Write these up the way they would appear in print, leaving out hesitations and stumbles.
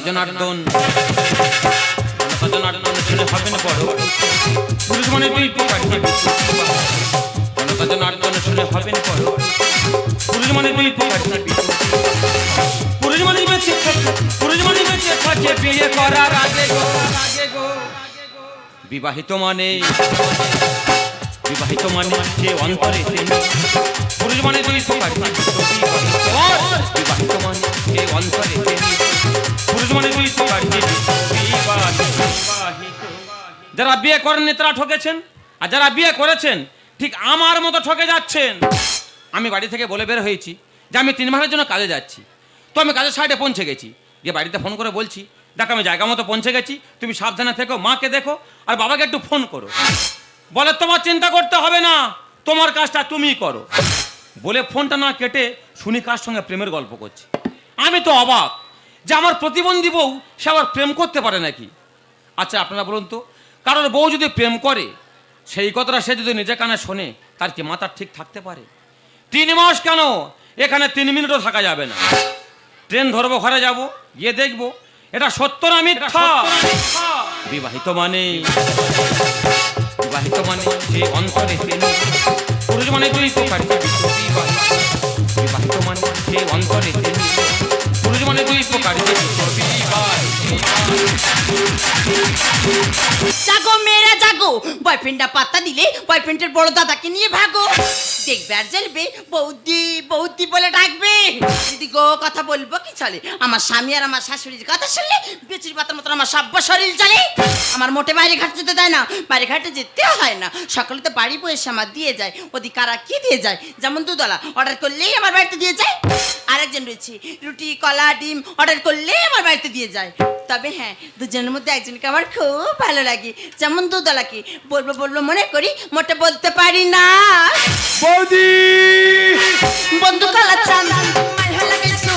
জনার্দন শুনে হবে না বড় পুরুষ মানে দুই প্রকার জনার্দন শুনে হবে না বড় পুরুষ মানে দুই প্রকার পুরুষ মানে বেঁচে থাকে বিয়ে করার আগে গো বিবাহিত মানে যে অন্তরে পুরুষ মানে দুই প্রকার বিবাহিত মানে যে অন্তরে পুরুষ মানে দুই প্রকার যারা বিয়ে করেননি তারা ঠকেছেন, আর যারা বিয়ে করেছেন ঠিক আমার মতো ঠকে যাচ্ছেন। আমি বাড়ি থেকে বলে বের হয়েছি যে আমি 3 মাসের জন্য কাজে যাচ্ছি। তো আমি কাজের সাইডে পৌঁছে গেছি, যে বাড়িতে ফোন করে বলছি দেখো আমি জায়গা মতো পৌঁছে গেছি, তুমি সাবধানে থেকো, মাকে দেখো আর বাবাকে একটু ফোন করো। বলে তোমার চিন্তা করতে হবে না, তোমার কাজটা তুমিই করো। বলে ফোনটা না কেটে শুনি কার সঙ্গে প্রেমের গল্প করছে। আমি তো অবাক যে আমার প্রতিবন্ধী বউ সে আবার প্রেম করতে পারে নাকি। আচ্ছা আপনারা বলুন তো, কারোর বউ যদি প্রেম করে সেই কথাটা সে যদি নিজে কানে শোনে তার কি মাথা ঠিক থাকতে পারে? 3 মাস কেন, এখানে 3 মিনিটও থাকা যাবে না। ট্রেন ধরবো, ঘরে যাব, গিয়ে দেখবো এটা সত্য না মিথ্যা। বিবাহিত মানে যে অন্তরে পুরুষ মানে দুই প্রকার বিবাহিত মানে যে অন্তরে পুরুষ মানে দুই প্রকার জাগো মেয়েরা জাগো, বয়ফ্রেন্ডটা পাত্তা দিলে বয়ফ্রেন্ডের বড় দাদাকে নিয়ে ভাগো। দেখবে আর জ্বলবে বৌদি বৌদি বলে ডাকবে। দিদি গো কথা বলবো কি চলে, আমার স্বামী আর আমার শাশুড়ির কথা শুনলে বেচির পাতার মতন আমার সব্য শরীর চলে। আমার মোটে বাইরে ঘাট যেতে দেয় না, বাইরে ঘাটে যেতে হয় না। সকালে তো বাড়ি বসে আমার দিয়ে যায়, ওদি কারা কি দিয়ে যায়, যেমন দুধওয়ালা অর্ডার করলেই আমার বাড়িতে দিয়ে যায়। আরেকজন রয়েছে রুটি কলা ডিম অর্ডার করলেই আমার বাড়িতে দিয়ে যায়। তবে হ্যাঁ, দুজনের মধ্যে একজনকে আমার খুব ভালো লাগে, যেমন দুধওয়ালাকে বলবো মনে করি, মোটে বলতে পারি না। বৌদি বন্ধু কালা চাঁদ মাইহা লাগাইছো,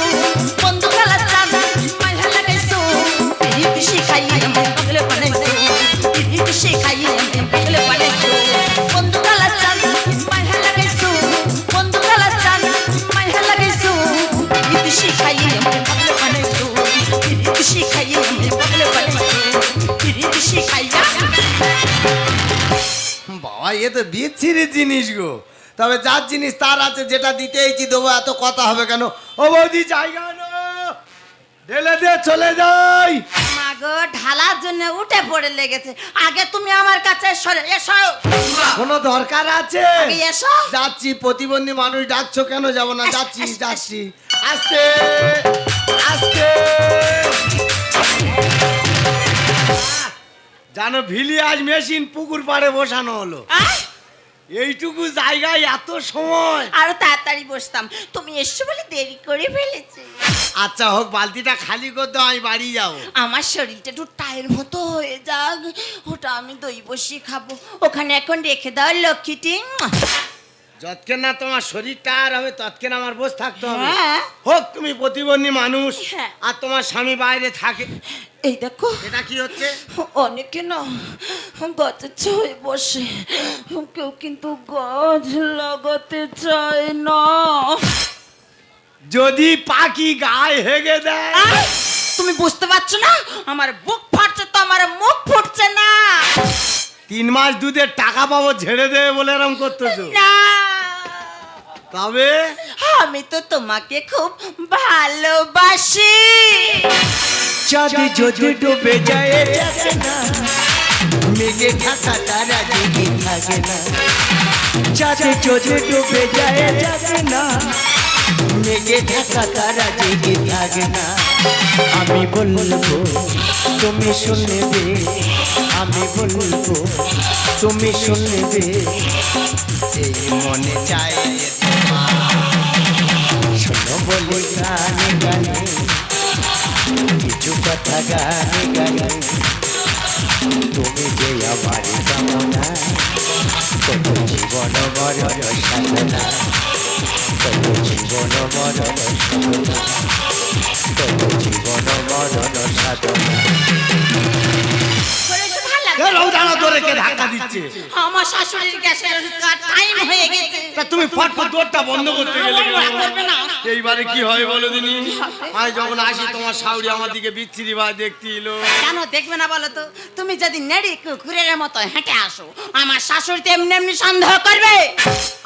বন্ধু কালা চাঁদ মাইহা লাগাইছো, পিরিতি শিখাইয়ে আমি পাগলে বানাইছো, পিরিতি শিখাইয়ে আমি পাগলে বানাইছো। বন্ধু কালা চাঁদ মাইহা লাগাইছো, বন্ধু কালা চাঁদ মাইহা লাগাইছো, পিরিতি শিখাইয়ে আমি পাগলে বানাইছো, পিরিতি শিখাইয়ে আমি পাগলে বানাইছো, পিরিতি শিখাইয়া। বাবা এ তো বিচ্ছিরি জিনিস গো, তবে যার জিনিস তার আছে, যেটা দিতেইছি দেবো, এত কথা হবে কেন? ও বৌদি জায়গা না ঢেলে দিয়ে চলে যাই। মাগো ঢালার জন্য উঠে পড়ে লেগেছে, আগে তুমি আমার কাছে সরে এসো। কোনো দরকার আছে? আগে এসো। যাচ্ছি, প্রতিবন্ধী মানুষ ডাকছো কেন, যাব না, যাচ্ছি আস্তে আস্তে। জানো ভিলি আজ মেশিন পুকুর পাড়ে বসানো হলো, এইটুকু জায়গায় এত সময়। আরো তাড়াতাড়ি বসতাম, তুমি এসছো বলে দেরি করে ফেলেছি। আচ্ছা হোক, বালতিটা খালি করে দাও, আমি বাড়ি যাবো। আমার শরীরটা একটু টায়ের মতো হয়ে যাক, ওটা আমি দই বসিয়ে খাবো, ওখানে এখন রেখে দাও লক্ষ্মীটি। যতক্ষণ না তোমার শরীরটা আর হবে ততক্ষণ আমার বসে থাকতে হবে। হ্যাঁ। হোক তুমি প্রতিবন্ধী মানুষ, হ্যাঁ। আর তোমার স্বামী বাইরে থাকে। এই দেখো এটা কি হচ্ছে? অনেকে না গাছের ছয়ে বসে, কেউ কিন্তু গাছ লাগাতে চায় না। যদি পাখি গায়ে হেগে দেয়? তুমি বুঝতে পারছো না, আমার বুক ফাটছে তো আমার মুখ ফুটছে না। 3 মাস দুধের টাকা পাবো ঝেড়ে দেবে বলে এরকম করতেছো? না, তবে আমি তো তোমাকে খুব ভালোবাসি। চাঁদ যদি ডুবে যায় যাবে না, মেঘে ঢাকা তারা জেগে থাকে না। চাঁদ যদি ডুবে যায় যাবে না, মেঘে ঢাকা তারা জেগে থাকে না। আমি বলবো তুমি শুনবে, আমি বলবো তুমি শুনবে, এই মনে চায় শোনো বলে গানে গানে, কিছু কথা গানে গানে, তুমি যে আমার কামনা, কত জীবন মরণ সাধনা, কত জীবন মরণ সাধনা, কত জীবন মরণ সাধনা। রৌদানা ধরে কে ধাক্কা দিচ্ছে? আমার শাশুড়ির গ্যাসের টাইম হয়ে গেছে। তা তুমি ফটফট দরটা বন্ধ করতে গেলে কেন? করবে না। এইবারে কি হয় বলো দিনি? আমি যখন আসি তোমার শাউরি আমার দিকে বিচ্ছিরি ভাই দেখতে এলো। কেন দেখবে না বলো তো? তুমি যদি নেড়ি কুকুরের মতো হেঁটে আসো, আমার শাশুড়ি তো এমনি এমনি সন্দেহ করবে।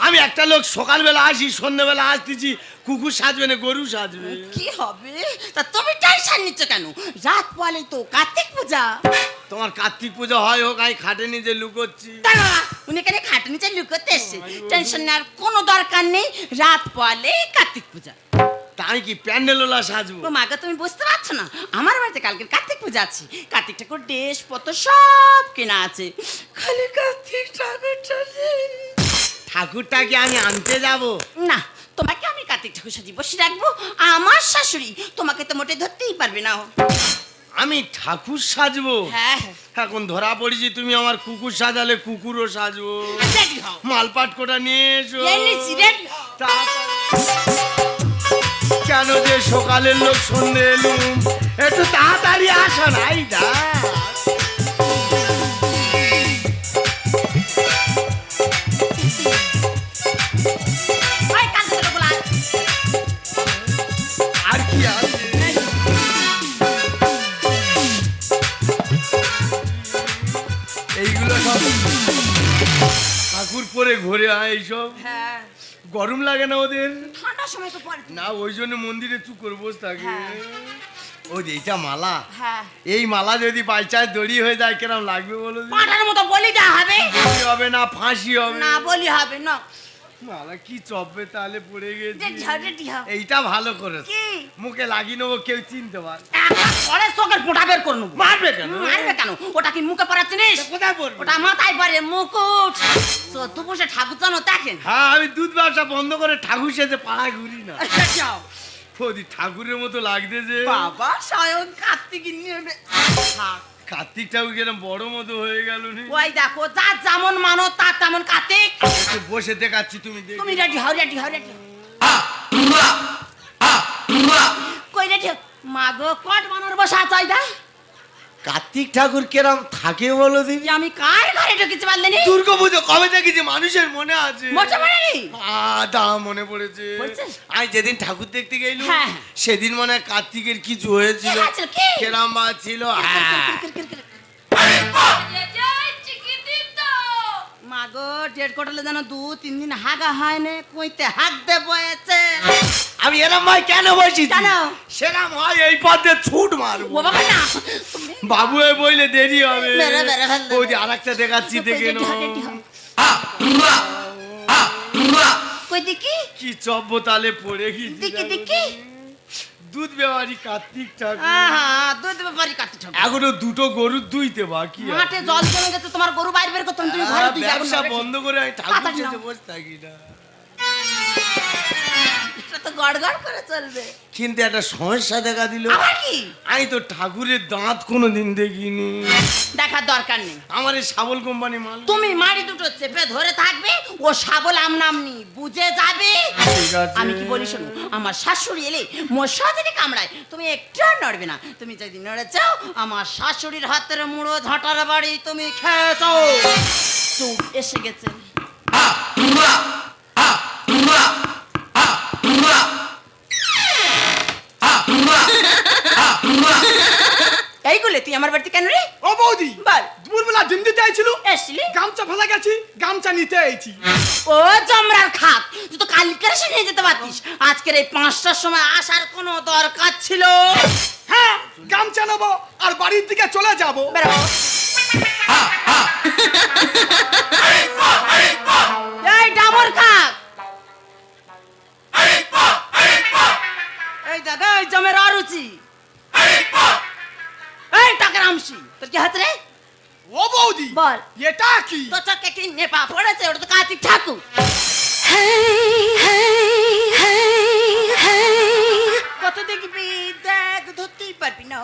আমি একটা লোক সকালবেলা আসি, সন্ধ্যেবেলা আসতেছি, কুকুর সাজবে না গরু সাজবে? কি হবে? তা তুমি টেনশন নিচ্ছ কেন? রাত পরে তো কার্তিক পূজা। তোমার কার্তিক পূজা হয় হোক, আমি খাটে নিজে লুকোচ্ছি। তাই বাবা, উনি কেন খাটের নিচে লুকোতে এসছে? টেনশন নেওয়ার কোনো দরকার নেই, রাত পরে কার্তিক পূজা। তা আমি কি প্যান্ডেলোলা সাজবো? ও মাকে তুমি বুঝতে পারছো না? আমার বাড়িতে কালকে কার্তিক পূজা আছে। কার্তিক ঠাকুর ড্রেস পত্র সব কেনা আছে, খালি কার্তিক ঠাকুরটা নেই। ঠাকুরটাকে আমি আনতে যাব? না, তোমাকে আমি কার্তিক ঠাকুর সাজিয়ে বসে রাখবো। আমার শাশুড়ি তোমাকে তো মোটে ধরতেই পারবে না। আমি ঠাকুর সাজবো? হ্যাঁ, এখন ধরা পড়েছি তুমি আমার কুকুর সাজালে কুকুরও সাজবো। রেডি হও। মালপাট কোটা নিয়ে এসো। এনেছি, রেডি হও। কেন যে সকালের লোক সন্ধে এলুম, একটু তাড়াতাড়ি আসো নাই দা। ওই কাঁদতে থাকো বলা। আর কি আছে? এইগুলো সব ঠাকুর পরে ঘুরে আয় এইসব। হ্যাঁ, গরম লাগে না ওদের? ঠান্ডার সময় তো পরে। না, ওই জন্য মন্দিরে চুপ করে বসে থাকে। হ্যাঁ। ওই যে এইটা মালা, হ্যাঁ, এই মালা যদি বাই চান্স দড়ি হয়ে যায় কেরম লাগবে বলো? পাটার মতো বলি দেওয়া হবে। বলি হবে না ফাঁসি হবে? না, বলি হবে না। মালা কি চপবে তাহলে পড়ে গেছি। রেডি হও, রেডি হও। এইটা ভালো করেছে, কি? মুখে লাগিয়ে নেবো, কেউ চিনতে পারে। পরে চোখের ফোঁটা বের করে নেবো। মারবে কেন? মারবে কেন? ওটা কি মুখে পড়া জিনিস? কোথায় পড়বে? ওটা মাথায় পরে মুকুট। চোদ্দ বসে ঠাকুর জানো দেখেন। হ্যাঁ, আমি দুধ ব্যবসা বন্ধ করে ঠাকুর সেজে পাড়ায় ঘুরি না। যাও। ওদি ঠাকুরের মতো লাগতে যে। বাবা স্বয়ং কার্তিক নেবে। কার্তিক ঠাকুর কেরম বড় মতো হয়ে গেল। ওই দেখো, যার যেমন মানো তার তেমন কার্তিক। বসে দেখাচ্ছি, তুমি দেখো। তুমি রেডি হও, রেডি হও, রেডি হও। কই রেডি হও? মাগো কট বানর বসা চাই দা। কার্তিক ঠাকুর কেরম থাকে বলো দিদি? আমি কার ঘরে ঢুকেছি বললে নি? দুর্গা পুজো কবে দেখেছি মানুষের মনে আছে? মোটা মনে নেই? তা মনে পড়েছে। পড়েছে? আমি যেদিন ঠাকুর দেখতে গেলাম, হ্যাঁ। সেদিন মনে হয় কার্তিকের কিছু হয়েছিল। কি হয়েছিল, কি? কেরাম বা ছিল। হ্যাঁ। মাগো ডেট কোটালে যেন 2-3 দিন হাগা হয় না, কইতে হাগ দে বয়েছে। আমি এরম ভাই কেন বলছি? কেন? সেরাম হয় এই পথে ছুট মারবো। ও বাবা না, তুমি বাবু এ বইলে দেরি হবে। বেড়ে বেড়ে ফেলবে। ওই যে আরেকটা দেখাচ্ছি, দেখে রেডি হও, নাও। রেডি হও। কই দেখি, কি চব্য তালে পড়ে গেছি। দেখি দেখি। দুধ ব্যবহারী কার্তিক ঠাকুর। আহা, দুধ ব্যাপারি কাটতে ঠাকুর। এখনো দুটো গরু দুইতে বাকি আছে। মাঠে জল জমে গেছে, তোমার গরু বাইরে বের করতে হবে, তুমি ঘরে দুই যাবে ব্যবসা না। বন্ধ করে আমি ঠাকুর তাড়াতাড়ি যেতে নাও। বসে থাকি না। এটা তো গড়গড় করে চলবে। কিন্তু একটা সমস্যা দেখা দিল। আবার কি? আমি তো ঠাকুরের দাঁত কোনোদিন দেখিনি। দেখার দরকার নেই। আমার এই শাবল কোম্পানি মাল। তুমি মাড়ি দুটো চেপে ধরে থাকবে, ও শাবল আমনামনি বুঝে যাবে। ঠিক আছে। আমি কি বলি শোনো, আমার শাশুড়ি এলে মশা যদি কামড়ায়, তুমি একটু নড়বে না। তুমি যদি নড়েছো, আমার শাশুড়ির হাতের মুড়ো ঝাঁটার বাড়ি তুমি খেয়েছো। চুপ, এসে গেছে। এইগুলো তুই আমার বাড়িতে কেন রে? ও বৌদি, বল। দুপুরবেলা ডিম দিতে আইছিল, এসলি? গামছা ফেলা গেছি, গামছা নিতে আইছি। ও জমরার খাত, তুই তো কালকের এসে নিয়ে যেতে পারতিস। আজকের এই 5টার সময় আসার কোনো দরকার ছিল? হ্যাঁ, গামছা নেবো আর বাড়ির দিকে চলে যাব। বেরো। এই ডাবর খাত, এই দাদা এই জমের অরুচি, এই টাকার আমসি, তোর কি হাত রে? ও বৌদি, বল। এটা কি? তোর চোখে কি নেপা পড়েছে? ওটা তো কার্তিক ঠাকুর। কত দেখবি, দেখ ধরতেই পারবি না।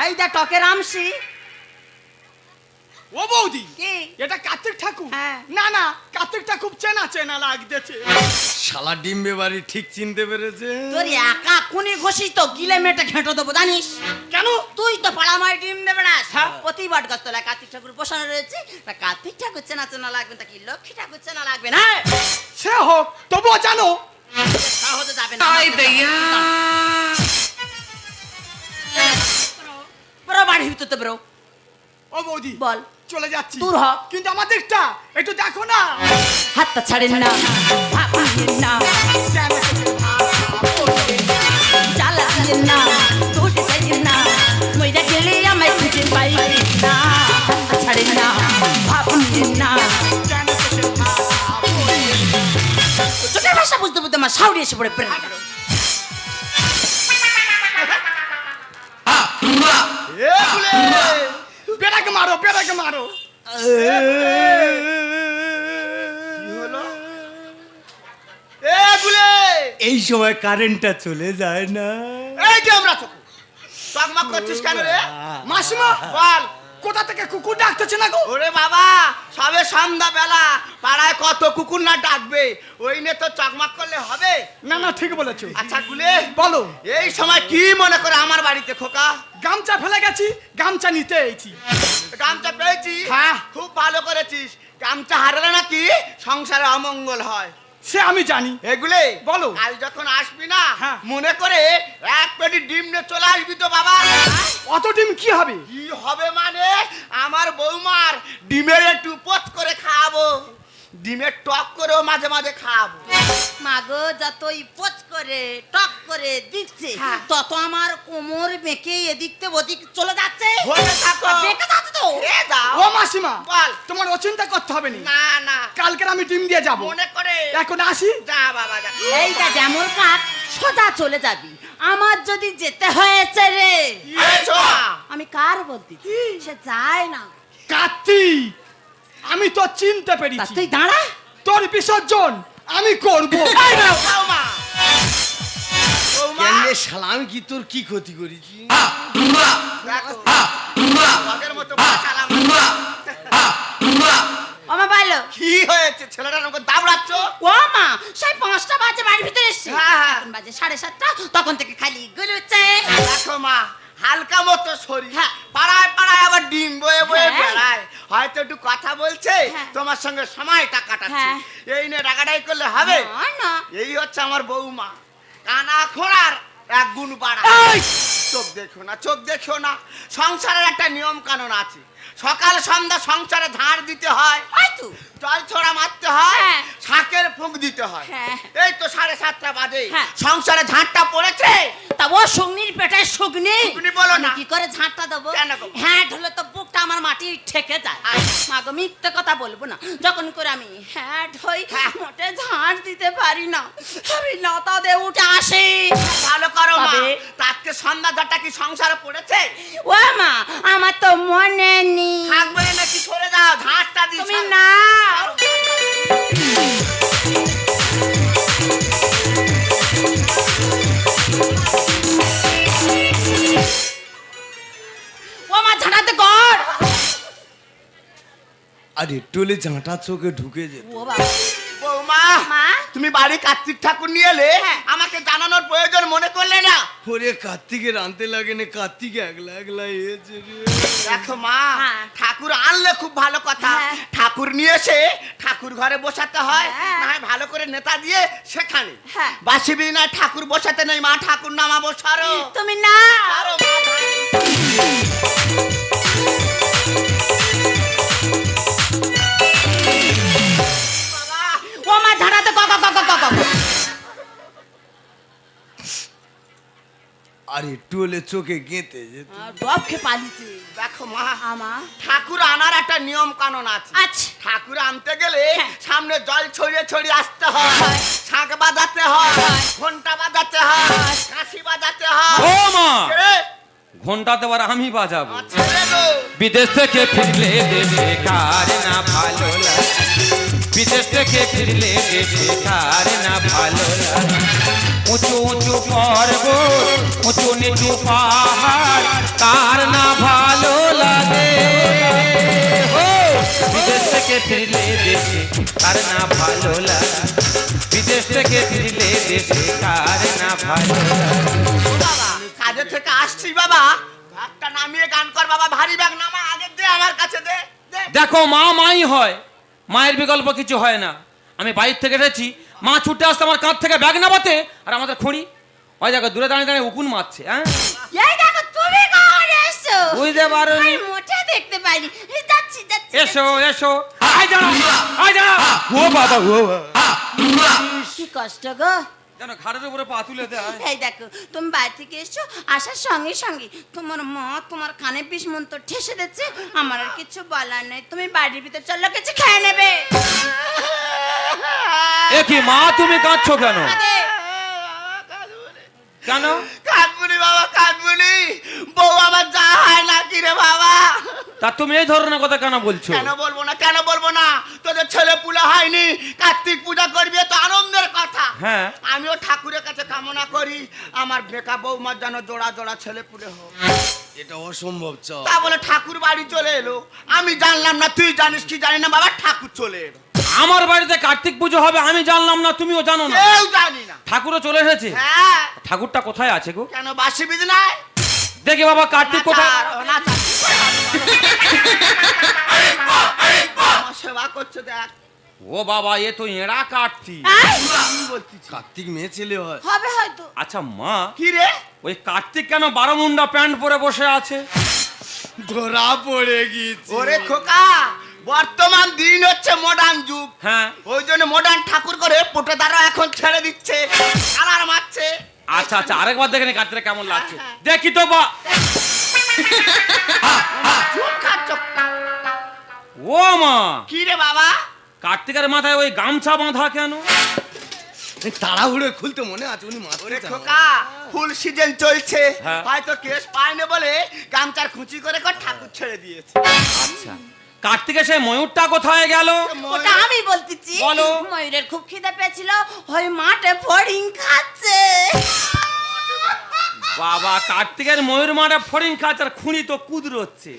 এই দেখ টকের আমসি। ও বৌদি, কি? এটা কার্তিক ঠাকুর? হ্যাঁ। না না, কার্তিকটা খুব চেনা চেনা লাগতেছে। শালা ডিম্বে বাড়ি ঠিক চিনতে পেরেছে। তোর একা কোনে ঘষিস তো গিলে মেটে ঘেঁটো দেবো জানিস? কেন? তুই তো পাড়ামায় ডিম দেবে না। হ্যাঁ। প্রতি বট গাছতলায় কার্তিক ঠাকুর বসানো রয়েছে, তা কার্তিক ঠাকুর চেনা চেনা লাগবে, তা কি লক্ষ্মী ঠাকুর চেনা লাগবে না? সে হোক, তবুও জানো সহজে যাবে না। বড় বাড়ি ভিতর তো বেরো। ও বৌদি বল। চলে যাচ্ছি, দূর হ। কিন্তু আমাদেরটা একটু দেখো না। হাতটা ছাড়েন না, ভাবিয়েন না, জ্বালা দিলেন না, তোটে চাইলেন না, মইরা গেলে আমায় খুঁজে পাইবেন না। হাতটা ছাড়েন না, ভাবিয়েন না। চোখের ভাষা বুঝতে বুঝতে আমার সাউরি এসে পড়ে প্রেম। বেড়াকে মারো, বেড়াকে মারো। এই সময় কারেন্টটা চলে যায় না। এই যে আমরা চকমক করছিস কেন রে? মাসিমা বল। কোথা থেকে কুকুর ডাকতেছে না গো? ওরে বাবা, সবে সন্ধ্যা বেলা, পাড়ায় কত কুকুর না ডাকবে, ওই নিয়ে তো চকমক করলে হবে? না না, ঠিক বলেছো। আচ্ছা গুলে বলো। এই সময় কি মনে করে আমার বাড়িতে খোকা? গামছা ফেলে গেছি, গামছা নিতে এসেছি। গামছা পেয়েছি? হ্যাঁ। খুব ভালো করেছিস। গামছা হারালে নাকি সংসারে অমঙ্গল হয়। সে আমি জানি। এগুলে বলো। কাল যখন আসবি না, হ্যাঁ। মনে করে এক পেটি ডিম নিয়ে চলে আসবি তো বাবা। অত ডিম কি হবে? কি হবে মানে, আমার বৌমার ডিমের একটু পোচ করে খাওয়াবো, ডিমের টক করেও মাঝে মাঝে খাওয়াবো। মাগো যতই পোচ করে টক করে দিচ্ছে, তত আমার কোমর বেঁকে এদিক থেকে ওদিক চলে যাচ্ছে। হয়ে থাকো। বেঁকে যাচ্ছে তো। এ দাও। ও মাসিমা, বল। তোমার অচিন্তা করতে হবে না। না না, কালকে আমি ডিম দিয়ে যাব। মনে করে এখন আসি। যা বাবা যা। এইটা ড্যামর কাঠ, সোজা চলে যাবি। আমার যদি যেতে হয়েছে রে, কি হয়েছে? আমি কার বলতেছি, সে যায় না। কার্তিক, আমি তো চিনতে তা পেরেছি। তুই দাঁড়া। তোর বিসর্জন আমি করব। বৌমা, বৌমা, কেন শালা আমি কি তোর কি ক্ষতি করেছি? দেখো, বাঘের মতো পা চালা। ওমা বলো। কি হয়েছে? ছেলেটার ওকে দাবড়াচ্ছ? ও মা, সেই 5টা বাজে বাড়ির ভিতরে এসছে, হ্যাঁ। এখন বাজে 7:30, তখন থেকে খালি গুলুচ্ছে। দেখো মা, হালকা মতো শরীর, হ্যাঁ। পাড়ায় পাড়ায় আবার ডিম বয়ে বয়ে হ্যাঁ। বেড়ায়, হয়তো একটু কথা বলছে, হ্যাঁ। তোমার সঙ্গে সময়টা কাটাচ্ছে, হ্যাঁ। এই নিয়ে রাগাটাই করলে হবে? না, না। এই হচ্ছে আমার বৌমা, কানা খোড়ার এক গুণ বাড়া। চোখ দেখো না, চোখ দেখো না, সংসারের একটা নিয়ম কানুন আছে। সকাল সন্ধ্যা সংসারে ঝাড় দিতে হয়, হয়তো। জল ছড়া মারতে হয়, হ্যাঁ। শাকের ফুঁক দিতে হয়। হ্যাঁ। এই তো 7:30 বাজে, হ্যাঁ। সংসারে ঝাড়টা পড়েছে। তা ও শুগনির পেটে শুগনি, শুগনি বলো না। আমি কি করে ঝাঁটটা দেবো? কেন গো? হ্যাঁ ঢলে তো বুকটা আমার মাটি ঠেকে যায়। মা গো, মিথ্যে কথা বলবো না, যখন করে আমি হ্যাঁ ঢই, হ্যাঁ। মোটে ঝাঁট দিতে পারি না, আমি লতা দিয়ে উঠে আসি। ভালো করো মা, তবে? তাকে সন্ধ্যা ঝাড়টা কি সংসারে পড়েছে? ও মা, আমার তো মনে নেই। থাকবে নাকি সরে যাও, ঝাড়টা দিই। তুমি না। ও মা, ঝাঁটাতে কর। আরে টোলে ঝাঁটা চোখে ঢুকে যেত। ও বাবা। বৌমা, মা? তুমি বাড়ি কার্তিক ঠাকুর নিয়ে এলে, হ্যাঁ। আমাকে জানানোর প্রয়োজন মনে করলে না? ওরে কার্তিকের আনতে লাগে না, কার্তিক একলা একলা এসে রে। দেখো মা, হ্যাঁ। ঠাকুর আনলে খুব ভালো কথা, হ্যাঁ। ঠাকুর নিয়ে এসে ঠাকুর ঘরে বসাতে হয়, হ্যাঁ। না হয় ভালো করে নেতা দিয়ে সেখানে হ্যাঁ। বাসি বিনা ঠাকুর বসাতে নেই মা, ঠাকুর নামাবো সারো। তুমি না। সারো মা, বাবা, ও মা, ঝাঁটাতে ক ক ক ক ক ক। আরে টোলে চোখে গেঁথে যেত। ডব খেয়ে পালিয়েছে। দেখো মা, আমা। ঠাকুর আনার একটা নিয়ম কানুন আছে। আচ্ছা। ঠাকুর আনতে গেলে হ্যাঁ। সামনে জল ছড়িয়ে ছড়িয়ে আসতে হয়, শাঁখ বাজাতে হয়, ঘন্টা বাজাতে হয়, কাশি বাজাতে হয়। ও মা, কে? ঘন্টা দেওয়ার আমি বাজাবো। আমার ছেলে গো। বিদেশ থেকে ফিরলে দেশে কার না ভালো লাগে, বিদেশ থেকে ফিরলে দেশে কার না ভালো লাগে। উঁচু উঁচু পর্বত, উঁচু নিচু পাহাড়, কার না ভালো লাগে। ও বিদেশ থেকে ফিরলে দেশে কার না ভালো লাগে, বিদেশ থেকে ফিরলে দেশে কার না ভালো লাগে। ও বাবা কাজে থেকে আসছি বাবা, ব্যাগটা নামিয়ে গান কর বাবা, ভারী ব্যাগ নামা, আগে দে আমার কাছে দে দে। দেখো মা মাই হয়, মায়ের বিকল্প কিছু হয় না। আমি বাইর থেকে এসেছি, মা ছুটে আসতে আমার কাঁধ থেকে ব্যাগ নামাতে, আর আমাদের খুঁড়ি ওই দেখো দূরে দাঁড়িয়ে দাঁড়িয়ে উকুন মারছে। হ্যাঁ এই দেখো তুমি কখন এসছো? বুঝতে পারোনি? আমি মোটে দেখতে পাইনি। এই যাচ্ছি যাচ্ছি। এসো এসো, আয় জানা আয় জানা। ও বাবা ও কি কষ্ট গো। যেন ঘাড়ের উপরে পা তুলে দেয়। এই দেখো তুমি বাড়ি থেকে এসছো, আসার সঙ্গে সঙ্গে তোমার মা তোমার কানে পিস মন্ত্র ঠেসে দিচ্ছে। আমার আর কিছু বলার নেই, তুমি বাড়ির ভিতর চলো, কিছু খেয়ে নেবে। এ কি মা, তুমি কাঁদছো কেন? কেন? কাঁদবুনি বাবা কাঁদবুনি, বউ আমার যা হয় না কি রে বাবা। তা তুমি এই ধরনের কথা কেন বলছো? কেন বলবো না, কেন বলবো না, তোদের ছেলে পুলে হয়নি, কার্তিক পূজা করবি, তো আনন্দের কথা। হ্যাঁ। আমিও ঠাকুরের কাছে কামনা করি আমার বেকা বৌমার যেন জোড়া জোড়া ছেলে পুলে হোক। এটা অসম্ভব চ। তা বলে ঠাকুর বাড়ি চলে এলো, আমি জানলাম না, তুই জানিস কি জানি না বাবা, ঠাকুর চলে এলো। আমার বাড়িতে কার্তিক পুজো হবে আমি জানলাম না, তুমিও জানো না? কেউ জানি না। ঠাকুরও চলে এসেছে। হ্যাঁ, ঠাকুরটা কোথায় আছে গো? কেন বাসি বিধি নাই? দেখি বাবা কার্তিক কোথায়। না ছাড়। আমার সেবা করছে দেখ। ও বাবা, এ তো এড়া কার্তিক। কি বলছিস? কার্তিক মেয়ে ছেলে হয়। হবে হয়তো। আচ্ছা মা, কি রে? ওই কার্তিক কেন বারোমুন্ডা প্যান্ট পরে বসে আছে? ধরা পড়ে গিয়েছি। ওরে খোকা, বর্তমান দিন হচ্ছে মডার্ন যুগ। হ্যাঁ। ওই জন্য মডার্ন ঠাকুর করে পোটেদাররা এখন ছেড়ে দিচ্ছে, কালার মারছে। আচ্ছা আচ্ছা, আরেকবার দেখে নি কার্তিক কেমন লাগছে। হ্যাঁ। দেখি তো বা। চুপ খাচ্ছ। ও মা, কি রে বাবা? কার্তিকের মাথায় ওই গামছা বাঁধা কেন? এই তাড়াহুড়ো খুলতে মনে আছে উনি ওরে মারতে খোকা, ফুল সিজন চলছে, হ্যাঁ। হয়তো কেস পায়নি বলে গামছার খুঁচি করে ঠাকুর ছেড়ে দিয়েছে। আচ্ছা, কার্তিকের সেই ময়ূরটা কোথায় গেল? ওটা আমি বলতেছি। বলো। ময়ূরের খুব খিদে পেয়েছিল, ওই মাঠে ফড়িং খাচ্ছে। বাবা, কার্তিকের ময়ূর মারা ফড়িং খাচ্ছে আর খুঁড়ি তো কুদরোচ্ছে।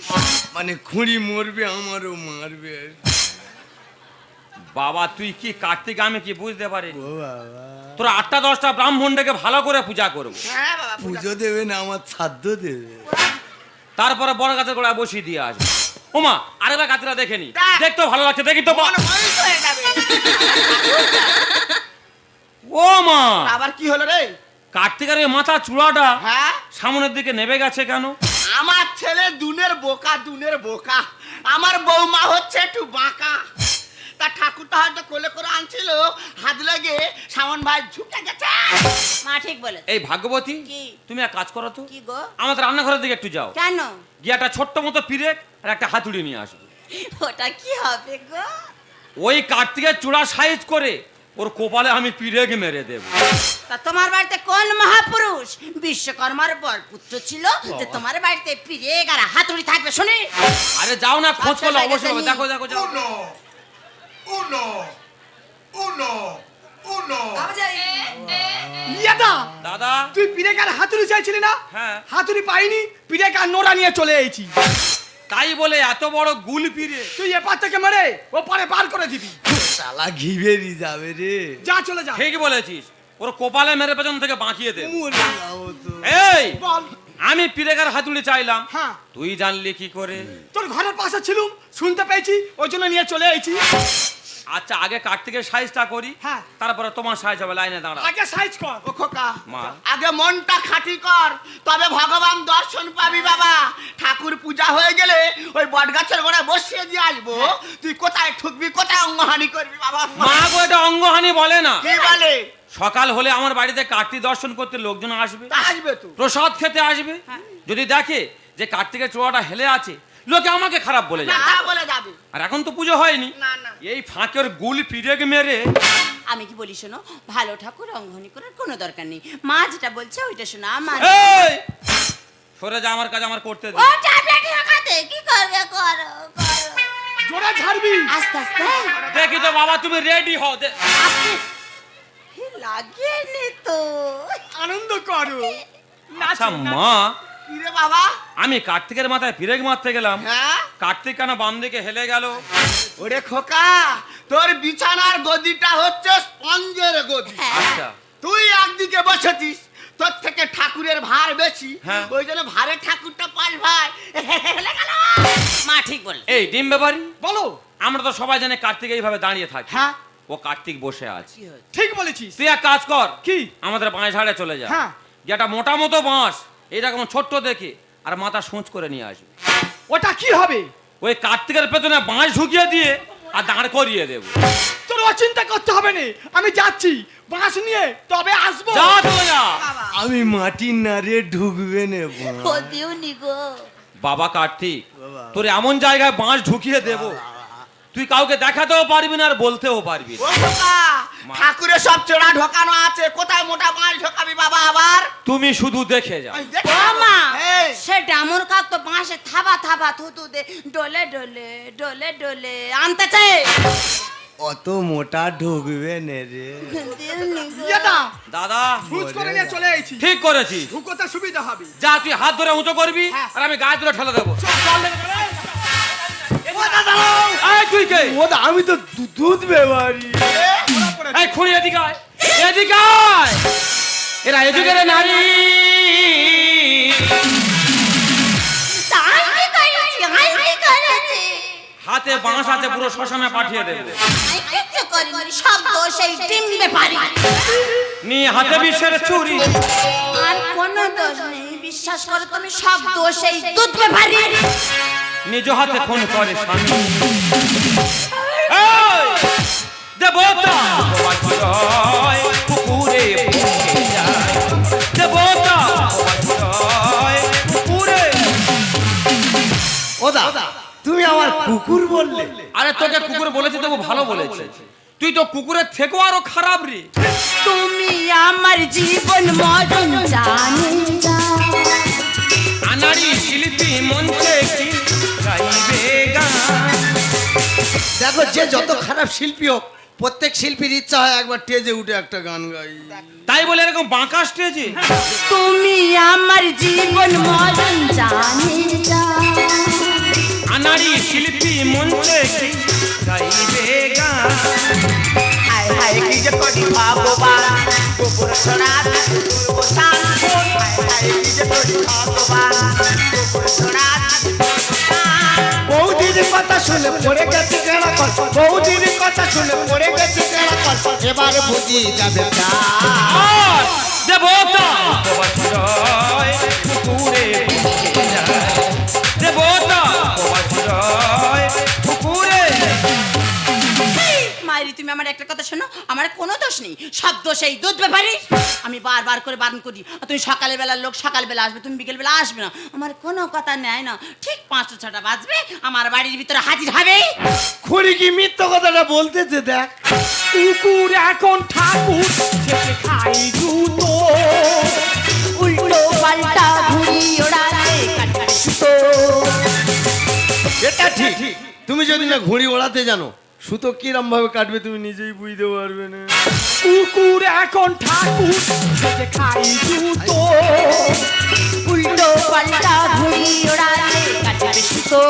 মানে খুঁড়ি মরবে আমারও মারবে। বাবা তুই কি কার্তিক, আমি কি বুঝতে পারি? ও বাবা, তোরা 8টা 10টা ব্রাহ্মণ ডেকে ভালো করে পূজা করবো, হ্যাঁ বাবা, পুজো দেবে না আমার শ্রাদ্ধ দেবে। তারপরে বড় গাছের গোড়ায় বসিয়ে দিয়ে আসবে। ওমা, আরেকবার গাছটা দেখে নি, দেখ। দেখতেও ভালো লাগছে, দেখি তো বা। মন ময়ূর হয়ে যাবে। ও মা, আবার কি হলো রে? কার্তিকের ওই মাথা চূড়াটা হ্যাঁ, সামনের দিকে নেবে গেছে কেন? আমার ছেলে দুনের বোকা, দুনের বোকা। আমার বৌমা হচ্ছে একটু বাঁকা। তা ঠাকুরটা হয়তো কোলে করে আনছিল, হাত লেগে সামন ভাই ঝুঁকে গেছে। মা ঠিক বলে। এই ভাগ্যবতী, কি? তুমি এক কাজ করো তো, কি গো? আমাদের রান্নাঘরের দিকে একটু যাও, কেন? গিয়ে একটা ছোট্ট মতো পিরেক আর একটা হাতুড়ি নিয়ে আসবে। ওটা কি হবে গো? ওই কার্তিকের চূড়া সাইজ করে ওর কপালে আমি পিরেক মেরে দেব। তা তোমার বাড়িতে কোন মহাপুরুষ বিশ্বকর্মার বরপুত্র ছিল যে তোমার বাড়িতে পিড়ে আর হাতুড়ি থাকবে শুনি? আরে যাও না, খোঁজ করলে আচ্ছা, অবশ্যই পাবে। জায়গাটা দেখো দেখো যাও। ইয়াদা, দাদা, তুই পিরেকার হাতুড়ি চাইছিলি না? হ্যাঁ। হাতুড়ি পাইনি, পিরেকার নোড়া নিয়ে চলে এসেছি। তাই বলে এত বড় গুল পিরে? তুই এপার থেকে মেরে ও পারে বার করে দিবি। শালা ঘি বেরিয়ে যাবে রে। যা চলে যা। ঠিক বলেছিস, ওর কপালে মেরে পেছন থেকে বাঁকিয়ে দে। মরে যাবো তো। এই, বল। আমি পিরেকার হাতুড়ি চাইলাম, হ্যাঁ, তুই জানলি কি করে? তোর ঘরের পাশে ছিলুম, শুনতে পেয়েছি, ওই জন্য নিয়ে চলে এসেছি। আচ্ছা, আগে কার্তিকের সাইজটা করি, হ্যাঁ। তারপরে তোমার সাইজ হবে। লাইনে দাঁড়া। আগে সাইজ কর। ও খোকা, মা। আগে মনটা খাঁটি কর, তবে ভগবান দর্শন পাবি বাবা। ঠাকুর পূজা হয়ে গেলে ওই বটগাছের গোড়ায় বসিয়ে দিয়ে আসবো, তুই কোথায় ঠুকবি, কোথায় অঙ্গহানি করবি বাবা। মা গো, এটা অঙ্গহানি বলে না। কি বলে? সকাল হলে আমার বাড়িতে কার্তিক দর্শন করতে লোকজন আসবে, তা আসবে তো। প্রসাদ খেতে আসবে। যদি দেখে যে কার্তিকের চূড়াটা হেলে আছে, লোকে আমাকে খারাপ বলে না, যাবে। তা বলে যাবে। আর এখন তো পুজো হয়নি, না না, এই ফাঁকের গুল পিরেক মেরে। আমি কি বলি শোনো, ভালো ঠাকুর অঙ্গনি করার কোনো দরকার নেই। মা যেটা বলছে ওইটা শোনো। আমার এই, সরে যা, আমার কাজ আমার করতে দে। ও ট্যাবলেট লাগাতে কি করবে করো করো। জোরে ঝাড়বি। আস্তে আস্তে দেখি তো বাবা, তুমি রেডি হও। আস্তে। হে, লাগিয়ে নে তো। আনন্দ করো। আচ্ছা নাচো, নাচো। মা, কি রে বাবা? আমি কার্তিকের মাথায় পিরেক মারতে গেলাম, হ্যাঁ, কার্তিক কেন বাম দিকে হেলে গেল? ওরে খোকা, তোর বিছানার গদিটা হচ্ছে স্পঞ্জের গদি। আচ্ছা, তুই একদিকে বসেছিস, তোর থেকে ঠাকুরের ভার বেশি, হ্যাঁ। ওই জন্য ভারে ঠাকুরটা পাল ভাই হেলে গেল। মা ঠিক বল। এই ডিম ব্যাপারি, বলো। আমরা তো সবাই জানি কার্তিক এইভাবে দাঁড়িয়ে থাকে। হ্যাঁ, ও কার্তিক বসে আছে। ঠিক বলেছিস। তুই এক কাজ কর, কি? আমাদের বাঁশ ঝাড়ে চলে যা। হ্যাঁ। যেটা মোটা মতো বাঁশ, এইরকম ছোট্ট দেখে, আর মাথা সোঁচ করে নিয়ে আসবে। ওটা কি হবে? ওই কার্তিকের পেছনে বাঁশ ঢুকিয়ে দিয়ে আর দাঁড় করিয়ে দেবো। তোর অচিন্তা করতে হবে না, আমি যাচ্ছি বাঁশ নিয়ে, তবে আসবো। যা তো যা। আমি মাটির নারে ঢুকবে না কদিও নি গো। বাবা কার্তিক, তোর এমন জায়গায় বাঁশ ঢুকিয়ে দেব, তুই কাউকে দেখাতেও পারবি না আর বলতেও পারবি না। ও খোকা, ঠাকুরের সব চোরা ঢোকানো আছে, কোথায় মোটা মাল ঢোকাবি বাবা আবার? তুমি শুধু দেখে যাও। আমি দেখে ও মা, এই, সে ডামর কাক তো বাঁশে থাবা থাবা থুতু দে ডলে ডলে ডলে ডলে আনতেছে। অত মোটা ঢুকবে না রে। ইয়েদা, দাদা হুজ করে নিয়ে চলে এসেছি। ঠিক করেছিস। ঢুকোতে সুবিধা হবে। যা, তুই হাত ধরে উঁচু করবি আর আমি গায়ে তুলে ঠেলে দেবো। এই, তুই কে? ও দা, আমি তো দুধ বেবারি। এই খুঁড়ি এদিকে আয়, এদিকে আয়। এরা এদিকে রে নারী। হাতে বাঁশ আছে, পুরো শ্মশানে পাঠিয়ে দেবে। সব দোষ এই ডিম্বে পারি। নিয়ে হাতে বিষের ছুরি। আর কোনো দোষ নেই, বিশ্বাস করো তুমি, সব দোষ এই দুধ পারি। নিজ হাতে খুন করে স্বামী। এই, দেবতা জয়, পুকুরে পড়ে যায়। দেবতা জয়, পুকুরে। ও দা, তুমি আমার কুকুর বললে? আরে তোকে কুকুর বলেছি, তবু ভালো বলেছে। তুই তো কুকুরের থেকেও আরো খারাপ রে। তুমি আমার জীবন মরণ জানি যা। আনাড়ি শিল্পী মঞ্চে কি গাইবে গান। দেখো, যে যত খারাপ শিল্পী হোক, প্রত্যেক শিল্পীর ইচ্ছা হয় একবার স্টেজে উঠে একটা গান গাই। তাই বলে এরকম বাঁকা স্টেজে? তুমি আমার জীবন মরণ জানি যা। আনাড়ি শিল্পী মঞ্চে কি গাইবে গান। হায় হায় কি যে করি ভগবান, গোবর ছড়া ঠাকুর বসান। হায় হায় কি যে করি ভগবান, গোবর ছড়া ঠাকুর বসান। বৌদির কথা শুনে পড়ে গেছে কেনা কল, বৌদির কথা শুনে পড়ে গেছে কেনা কল, এবার বুঝি যাবে আর দেবতা জয়, পুকুরে পড়ে যায়। দেবতা জয়, পুকুরে। মায়েরি, তুমি আমার একটা কথা শোনো, আমার কোনো দোষ নেই, সব দোষ এই দুধ ব্যাপারী। আমি বারবার করে বারণ করি, তুমি সকালের বেলার লোক সকালবেলা আসবে, তুমি বিকেল বেলা আসবে না। আমার কোনো কথা নেয় না, ঠিক 5-6টা বাজবে আমার বাড়ির ভিতরে হাজির হবে। খুড়ি কি মিথ্যা কথাটা বলতেছে? দেখ, কুকুর এখন ঠাকুর খেতে খাই জুতো। উল্টো পাল্টা ঘুরি ওড়াতে কাটে সুতো। এটা ঠিক। তুমি যদি না ঘুড়ি ওড়াতে জানো, সুতো কিরম ভাবে কাটবে তুমি নিজেই বুঝতে পারবে না। কুকুর এখন ঠাকুর খেতে খাই জুতো। উল্টো পাল্টা ঘুরি ওড়াতে কাটে সুতো।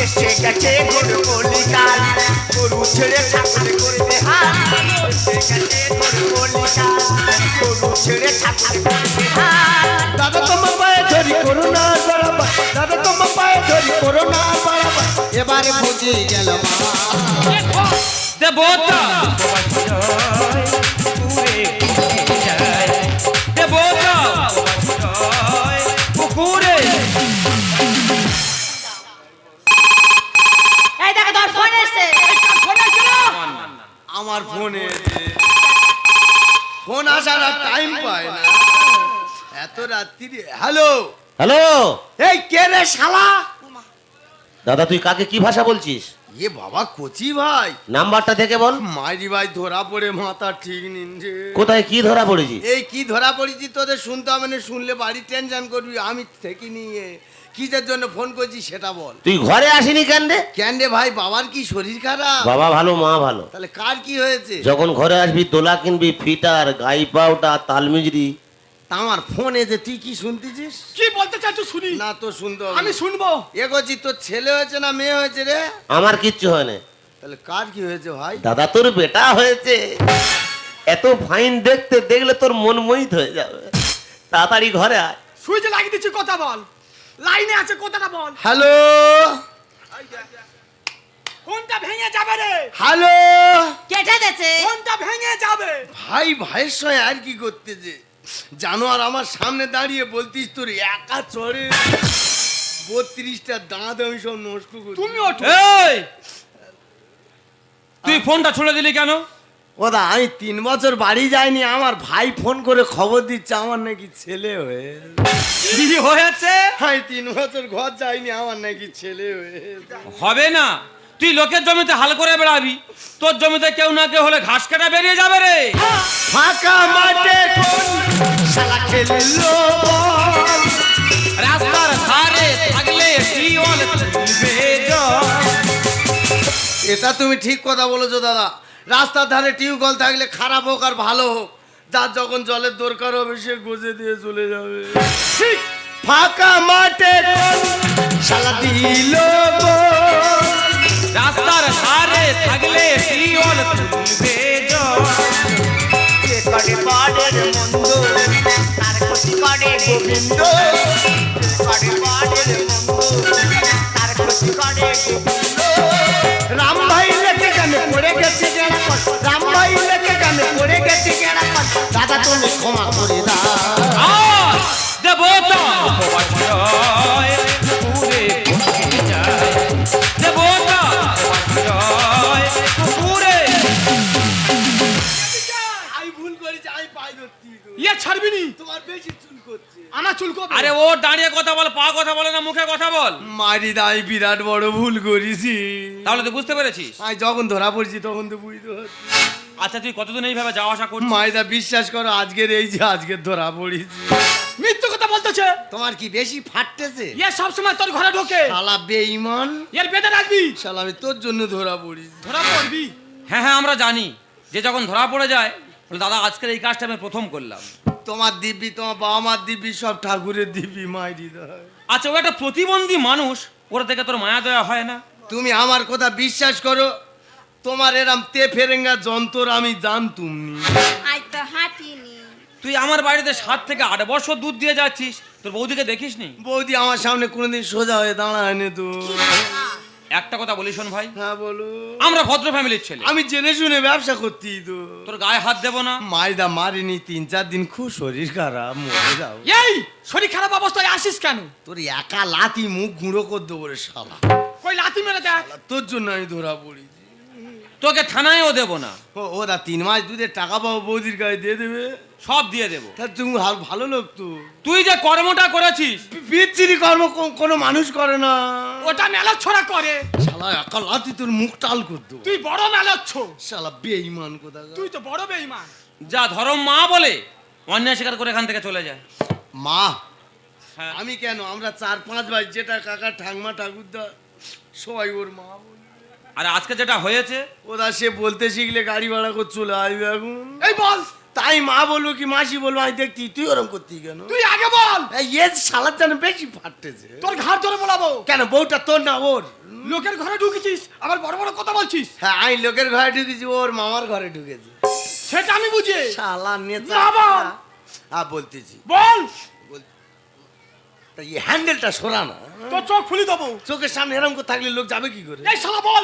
এসে গেছে গরু বলিকাল, গরু ছেড়ে ঠাকুর করবে হাল। এসে গেছে গরু বলিকাল, গরু ছেড়ে ঠাকুর করবে হাল। দাদা তোমার পায়ে ধরি করোনা বাড়াবা, দাদা তোমার পায়ে ধরি করোনা বাড়াবা, এবারে বুঝি গেল দেবতা জয়, পুকুরে পড়ে যায়। দেবতা জয়, পুকুরে। এই দেখো, তোর ফোন এসেছে। আমার ফোনে ফোন আসার আর টাইম পায় না এত রাত্রি। হ্যালো হ্যালো এই কে রে শালা? দাদা, তুই কাকে কি ভাষা বলছিস? এ বাবা কচি ভাই, নাম্বারটা দেখে বল। মাইরি ভাই ধরা পড়ে মাথা ঠিক নিন রে। কোথায় কি ধরা পড়েছি? এই কি ধরা পড়েছি তোদের শুনতে হবে না, শুনলে বাড়ি টেনশন করবি। আমি থেকে নিয়ে কিসের জন্য ফোন করছি সেটা বল। তুই ঘরে আসিনি কেন রে? কেন রে ভাই, বাবার কি শরীর খারাপ? বাবা ভালো, মা ভালো। তাহলে কার কি হয়েছে? যখন ঘরে আসবি দোলা কিনবি, ফিটার, গাই পাউটা, তালমিজরি তা আমার ফোনে যে তুই কি শুনতেছিস? কি বলতে চাই তুই শুনি। না তো শুনতে আমি শুনবো। এগোছি, তোর ছেলে হয়েছে না মেয়ে হয়েছে রে? আমার কিচ্ছু হয় না তাহলে কার কি হয়েছে ভাই? দাদা, তোর বেটা হয়েছে। এত ফাইন দেখতে, দেখলে তোর মন মোহিত হয়ে যাবে। তাড়াতাড়ি ঘরে আয়। সুইচে লাগিয়ে দিচ্ছি, কথা বল। লাইনে আছে, কথাটা বল। হ্যালো ফোনটা ভেঙে যাবে রে। হ্যালো কেটে দেছে। ফোনটা ভেঙে যাবে। ভাই, ভাইয়ের সঙ্গে আর কি করতেছে? জানোয়ার আমার সামনে দাঁড়িয়ে বলতিস তোর একা চড়ে 32টা দাঁত আমি সব নষ্ট করি। তুমি ওঠো। এই তুই ফোনটা ছুড়ে দিলি কেন? ওদা, আমি 3 বছর বাড়ি যাইনি, আমার ভাই ফোন করে খবর দিচ্ছে আমার নাকি ছেলে হয়ে। কি হয়েছে? আমি 3 বছর ঘর যাইনি, আমার নাকি ছেলে হয়ে। হবে না, তুই লোকের জমিতে হাল করে বেড়াবি, তোর জমিতে কেউ না কেউ হলে ঘাস কাটা বেরিয়ে যাবে রে। ফাঁকা মাঠে কোন শালা খেললো বল? রাস্তার ধারে থাকলে টিওল তুলবে জল। এটা তুমি ঠিক কথা বলেছো দাদা। রাস্তার ধারে টিউবওয়েল থাকলে খারাপ হোক আর ভালো হোক, যার যখন জলের দরকার হবে সে গজে দিয়ে চলে যাবে। ঠিক। ফাঁকা মাঠে কোন শালা দিল বল? রাস্তার ধারে থাকলে টিওল তুলবে জল। যে করে বাড়ির মন্দ তার ক্ষতি করে গোবিন্দ। যে করে বাড়ির মন্দ তার ক্ষতি করে গোবিন্দ। রাম ভাই লেখে গানে পড়ে গেছে গেড়া কর, রাম ভাই লেখে গানে পড়ে গেছে গেড়া কর। দাদা তুমি ক্ষমা করে দাও। আজ দেবতা উপবাসয় পুরে পৌঁছে যায়। দেবতা উপবাসয় পুরে। আমি ভুল করেছি, আমি পাই ধরছি। ইয়ে ছাড়বি নি। তোমার বেশি চুল করছে। আমার চুল কবে? আরে ও দাঁড়িয়ে কথা বল, পা কথা বলে না, মুখে কথা বল। মারি দাই বিরাট বড় ভুল করেছি। তাহলে তুই বুঝতে পেরেছিস? আমি যখন ধরা পড়ছি তখন তো বুঝতে পারছি। আচ্ছা তুই কতদিন এইভাবে যাওয়া আসা করছিস? মাইদা বিশ্বাস করো, আজকের এই যে আজকে ধরা পড়েছি। মিথ্যে কথা বলতেছে। তোমার কি বেশি ফাটতেছে? ইয়ে সব সময় তোর ঘরে ঢোকে। শালা বেঈমান, এর বেঁধে রাখবি। শালা আমি তোর জন্য ধরা পড়ি। ধরা পড়বি। হ্যাঁ হ্যাঁ, আমরা জানি যে যখন ধরা পড়ে যায় বলে দাদা আজকের এই কাজটা আমি প্রথম করলাম। তোমার দিব্যি, তোমার বাবা মার দিব্যি, সব ঠাকুরের দিব্যি, মাইরি দেয়। আচ্ছা ও একটা প্রতিবন্ধী মানুষ, ওরা থেকে তোর মায়া দয়া হয় না? তুমি আমার কথা বিশ্বাস করো, তোমার এরম তে ফেরেঙ্গা যন্ত্র আমি জানতুম নি। আই তো হাঁটিনি। তুই আমার বাড়িতে 7 থেকে 8 বছর দুধ দিয়ে যাচ্ছিস, তোর বৌদিকে দেখিসনি? বৌদি আমার সামনে কোনোদিন সোজা হয়ে দাঁড়ায়নি তো। একটা কথা বলি শোন ভাই, হ্যাঁ বলো। আমরা ভদ্র ফ্যামিলির ছেলে, আমি জেনে শুনে ব্যবসা করতি তো। তোর গায়ে হাত দেবো না। মাইদা মারিনি, 3-4 দিন খুব শরীর খারাপ, মরে যাও। এই শরীর খারাপ অবস্থায় আসিস কেন? তোর একা লাতি মুখ গুঁড়ো কর দেবো রে শালা। কই লাথি মেরে দেখ। তোর জন্য আমি ধরা পড়েছি। তোকে থানায়ও দেবো না, ওরা 3 মাস দুধের টাকা পাবো, বৌদির গায়ে দিয়ে দেবে। সব দিয়ে দেবো। তা তুমি ভালো লোক তো। তুই যে কর্মটা করেছিস, বিচ্ছিরি কর্ম কোনো মানুষ করে না। ওটা মেলার ছোড়া করে। শালা একা লাতি তোর মুখ টাল কর দেবো। তুই বড় মেলাচ্ছ। শালা বেঈমান কোথা। তুই তো বড় বেঈমান। যা ধরম মা বলে অন্যায় স্বীকার করে এখান থেকে চলে যায়। মা? হ্যাঁ। আমি কেন, আমরা 4-5 ভাই, যেটা কাকা ঠাকমা ঠাকুরদা সবাই ওর মা বলে। আর আজকে যেটা হয়েছে, ওরা সে বলতে শিখলে গাড়ি ভাড়া করে চলে আসবে এখন। এই বল, তাই মা বলবো কি মাসি বলবো, আমি দেখতি তুই ওরম করতি কেন? তুই আগে বল। এই শালার যেন বেশি ফাটতেছে। তোর ঘাট ধরে বলাবো। কেন, বউটা তোর না ওর? লোকের ঘরে ঢুকেছিস আবার বড় বড় কথা বলছিস। হ্যাঁ, আমি লোকের ঘরে ঢুকেছি, ওর মামার ঘরে ঢুকেছি। সেটা আমি বুঝি। শালা নেতা। না বল। বলতেছি বল। তা এই হ্যান্ডেলটা সরা না। তোর চোখ খুলি দেবো। চোখের সামনে এরকম করে থাকলে লোক যাবে কি করে? এই শালা বল।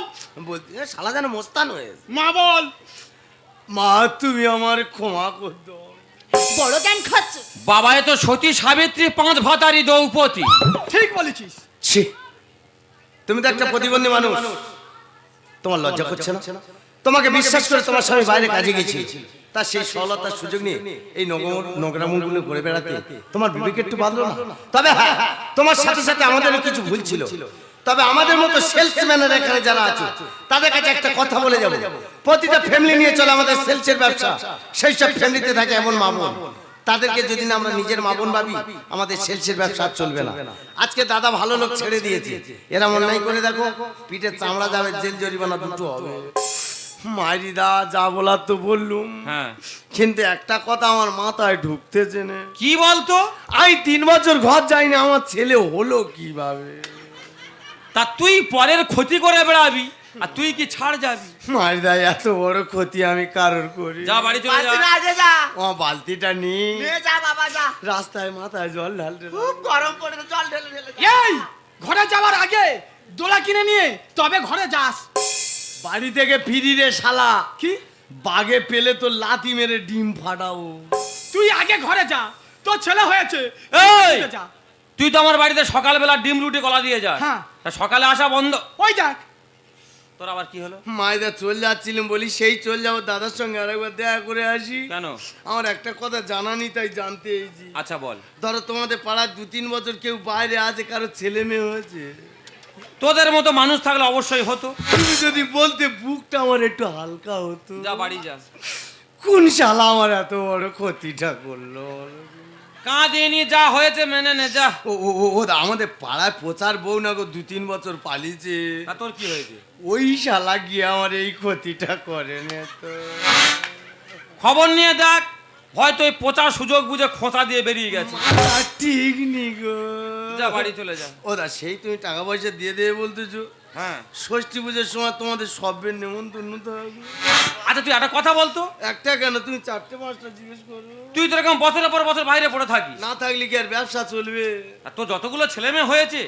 বলতে শালা যেন মোস্তান হয়েছে। মা বল। মা তুমি আমার ক্ষমা কর দাও। বড় জ্ঞান খাচ্ছ। বাবায় তো সতী সাবিত্রী 5 ভাতারি দ্রৌপদী। ঠিক বলেছিস। ছি, তুমি তো একটা প্রতিবন্ধী মানুষ, তোমার লজ্জা করছে না? তোমাকে বিশ্বাস করে তোমার স্বামী বাইরে কাজে গেছিল, তা সেই সফলতার সুযোগ নিয়ে এই নোংরামগুলো করে বেড়াতে তোমার বিবেক একটু বাঁধলো না? তবে হ্যাঁ, তোমার সাথে সাথে আমাদেরও কিছু ভুল ছিল। তবে আমাদের মতো সেলসম্যানের এখানে যারা আছে তাদের কাছে একটা কথা বলে যাব, প্রতিটা ফ্যামিলি নিয়ে চলে আমাদের সেলসের ব্যবসা। সেই সব ফ্যামিলিতে থাকে এমন মা বোন, তাদেরকে যদি না আমরা নিজের মা বোন ভাবি, আমাদের সেলসের ব্যবসা আর চলবে না। আজকে দাদা ভালো লোক ছেড়ে দিয়েছে, এরা অন্যায় করে দেখো পিঠে চামড়া যাবে, জেল জরিমানা দুটো হবে। মাইরিদা যা বলার তো বললুম, হ্যাঁ কিন্তু একটা কথা আমার মাথায় ঢুকতেছে না। কি বলতো? আমি 3 বছর ঘর যাইনি, আমার ছেলে হলো কিভাবে? তা তুই পরের ক্ষতি করে বেড়াবি আর তুই কি ছাড় যাবি? মাইরিদা এত বড় ক্ষতি আমি কারোর করি? যা বাড়ি চলে যা। বালতি না, আগে যা আমার বালতিটা নিয়ে নিয়ে যা বাবা যা, রাস্তায় মাথায় জল ঢালতে খুব গরম পড়েছে, জল ঢেলে ঢেলে যা। এই ঘরে যাওয়ার আগে দোলা কিনে নিয়ে তবে ঘরে যাস। বাড়ি থেকে ফিরি রে শালা, কি বাগে পেলে তো লাথি মেরে ডিম ফাটাও। তুই আগে ঘরে যা, তোর ছেলে হয়েছে। এই! তুই যা। তুই তো আমার বাড়িতে সকালবেলা ডিম রুটি কলা দিয়ে যা। হ্যাঁ। তা সকালে আসা বন্ধ। ওই দেখ, তোর আবার কি হলো? মাইদা চল যাচ্ছিলাম, বলি সেই চল যাবো, দাদার সঙ্গে আরেকবার দেখা করে আসি। কেন? আমার একটা কথা জানা নি, তাই জানতে এইছি। আচ্ছা বল। ধরো তোমাদের পাড়ার 2-3 বছর কেউ বাইরে আছে, কারো ছেলে মেয়ে হয়েছে, তোদের মতো মানুষ থাকলে অবশ্যই হতো। তুমি যদি বলতে বুকটা আমার একটু হালকা হতো। যা বাড়ি যা। কোন শালা আমার এত বড় ক্ষতিটা করলো? কাঁদিনি, যা হয়েছে মেনে নে যা। ও ও ও ও, আমাদের পাড়ায় প্রচার বউ না গো, 2-3 বছর পালিয়েছে। তা তোর কি হয়েছে? ওই শালা গিয়ে আমার এই ক্ষতিটা করে নে তো। খবর নিয়ে দেখ, হয়তো ওই পচা সুযোগ বুঝে খোঁচা দিয়ে বেরিয়ে গেছে। তা ঠিক নি গো। যা বাড়ি চলে যা। ওদা সেই তুমি টাকা পয়সা দিয়ে দেবে বলতেছো? হ্যাঁ। ষষ্ঠী পুজোর সময় তোমাদের সবের নেমন্তন্ন তো হবে। আচ্ছা তুই একটা কথা বলতো, একটা কেন, তুমি 4টে-5টা জিজ্ঞেস করো। তুই তো এরকম বছরের পর বছর বাইরে পড়ে থাকিস, না থাকলে কি আর ব্যবসা চলবে? আর তোর যতগুলো ছেলে মেয়ে হয়েছে